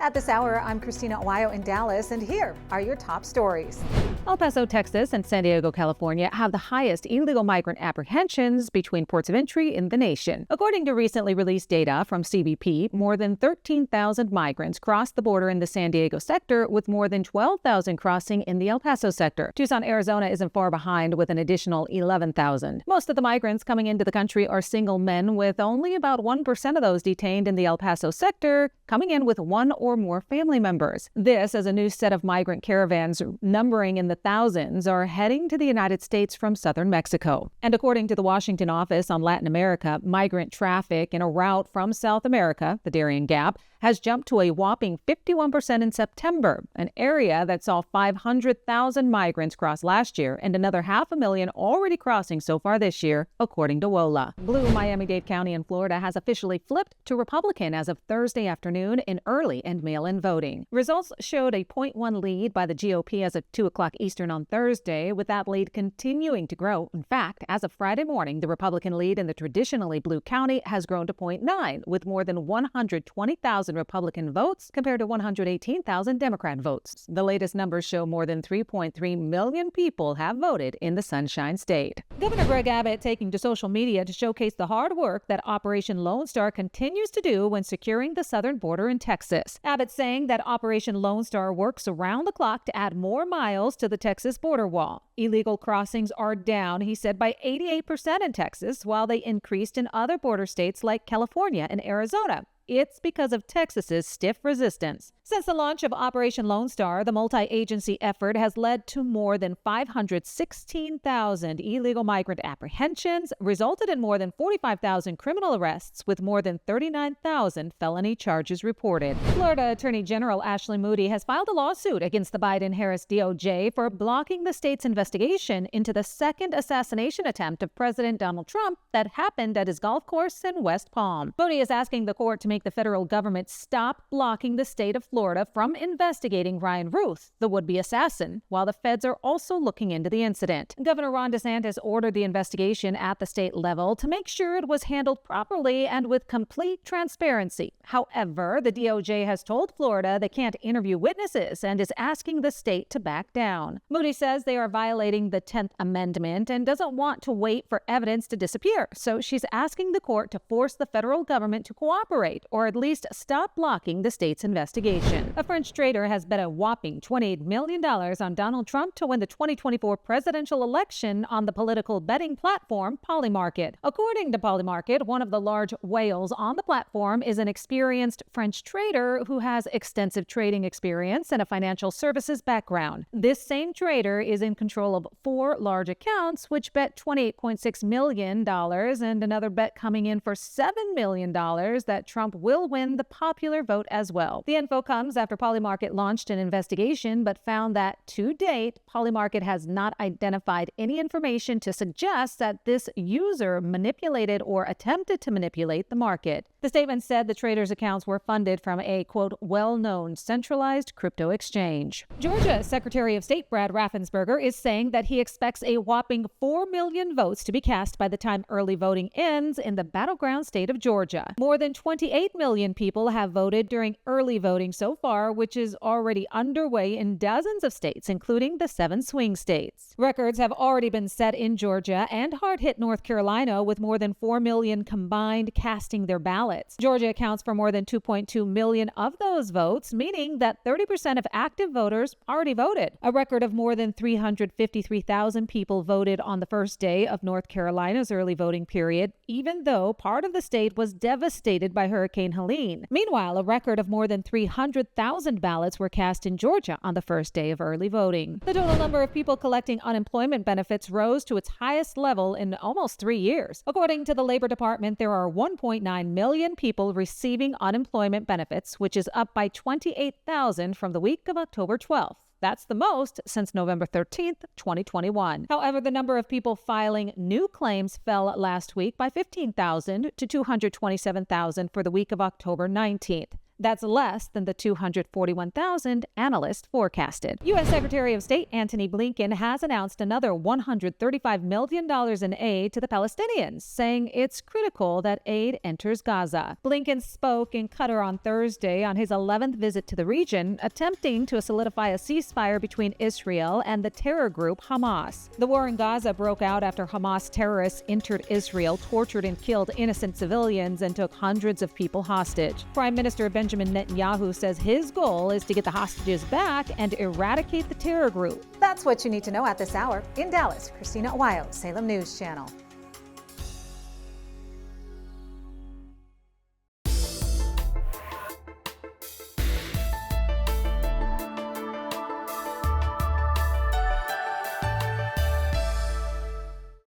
At this hour, I'm Christina Aguayo in Dallas, and here are your top stories. El Paso, Texas, and San Diego, California have the highest illegal migrant apprehensions between ports of entry in the nation. According to recently released data from CBP, more than 13,000 migrants crossed the border in the San Diego sector, with more than 12,000 crossing in the El Paso sector. Tucson, Arizona isn't far behind with an additional 11,000. Most of the migrants coming into the country are single men, with only about 1% of those detained in the El Paso sector coming in with one or more family members. This as a new set of migrant caravans numbering in the thousands are heading to the United States from southern Mexico. And according to the Washington Office on Latin America, migrant traffic in a route from South America, the Darien Gap, has jumped to a whopping 51% in September, an area that saw 500,000 migrants cross last year and another 500,000 already crossing so far this year, according to WOLA. Blue Miami-Dade County in Florida has officially flipped to Republican as of Thursday afternoon in early and mail-in voting. Results showed a 0.1 lead by the GOP as of 2 o'clock Eastern on Thursday, with that lead continuing to grow. In fact, as of Friday morning, the Republican lead in the traditionally blue county has grown to 0.9, with more than 120,000 Republican votes compared to 118,000 Democrat votes. The latest numbers show more than 3.3 million people have voted in the Sunshine State. Governor Greg Abbott taking to social media to showcase the hard work that Operation Lone Star continues to do when securing the southern border in Texas. Abbott saying that Operation Lone Star works around the clock to add more miles to the Texas border wall. Illegal crossings are down, he said, by 88% in Texas, while they increased in other border states like California and Arizona. It's because of Texas's stiff resistance. Since the launch of Operation Lone Star, the multi-agency effort has led to more than 516,000 illegal migrant apprehensions, resulted in more than 45,000 criminal arrests, with more than 39,000 felony charges reported. Florida Attorney General Ashley Moody has filed a lawsuit against the Biden-Harris DOJ for blocking the state's investigation into the second assassination attempt of President Donald Trump that happened at his golf course in West Palm. Moody is asking the court to make the federal government stop blocking the state of Florida from investigating Ryan Ruth, the would-be assassin, while the feds are also looking into the incident. Governor Ron DeSantis ordered the investigation at the state level to make sure it was handled properly and with complete transparency. However, the DOJ has told Florida they can't interview witnesses and is asking the state to back down. Moody says they are violating the 10th Amendment and doesn't want to wait for evidence to disappear, so she's asking the court to force the federal government to cooperate, or at least stop blocking the state's investigation. A French trader has bet a whopping $28 million on Donald Trump to win the 2024 presidential election on the political betting platform Polymarket. According to Polymarket, one of the large whales on the platform is an experienced French trader who has extensive trading experience and a financial services background. This same trader is in control of 4 large accounts, which bet $28.6 million, and another bet coming in for $7 million that Trump will win the popular vote as well. The info comes after Polymarket launched an investigation, but found that to date, Polymarket has not identified any information to suggest that this user manipulated or attempted to manipulate the market. The statement said the trader's accounts were funded from a, quote, well-known centralized crypto exchange. Georgia Secretary of State Brad Raffensperger is saying that he expects a whopping 4 million votes to be cast by the time early voting ends in the battleground state of Georgia. More than 28 million people have voted during early voting so far, which is already underway in dozens of states, including the 7 swing states. Records have already been set in Georgia and hard-hit North Carolina, with more than 4 million combined casting their ballots. Georgia accounts for more than 2.2 million of those votes, meaning that 30% of active voters already voted. A record of more than 353,000 people voted on the first day of North Carolina's early voting period, even though part of the state was devastated by Hurricane Helene. Meanwhile, a record of more than 300,000 ballots were cast in Georgia on the first day of early voting. The total number of people collecting unemployment benefits rose to its highest level in almost 3 years. According to the Labor Department, there are 1.9 million people receiving unemployment benefits, which is up by 28,000 from the week of October 12th. That's the most since November 13th, 2021. However, the number of people filing new claims fell last week by 15,000 to 227,000 for the week of October 19th. That's less than the 241,000 analysts forecasted. U.S. Secretary of State Antony Blinken has announced another $135 million in aid to the Palestinians, saying it's critical that aid enters Gaza. Blinken spoke in Qatar on Thursday on his 11th visit to the region, attempting to solidify a ceasefire between Israel and the terror group Hamas. The war in Gaza broke out after Hamas terrorists entered Israel, tortured and killed innocent civilians, and took hundreds of people hostage. Prime Minister Benjamin Netanyahu says his goal is to get the hostages back and eradicate the terror group. That's what you need to know at this hour. In Dallas, Christina, Aguayo, Salem News Channel.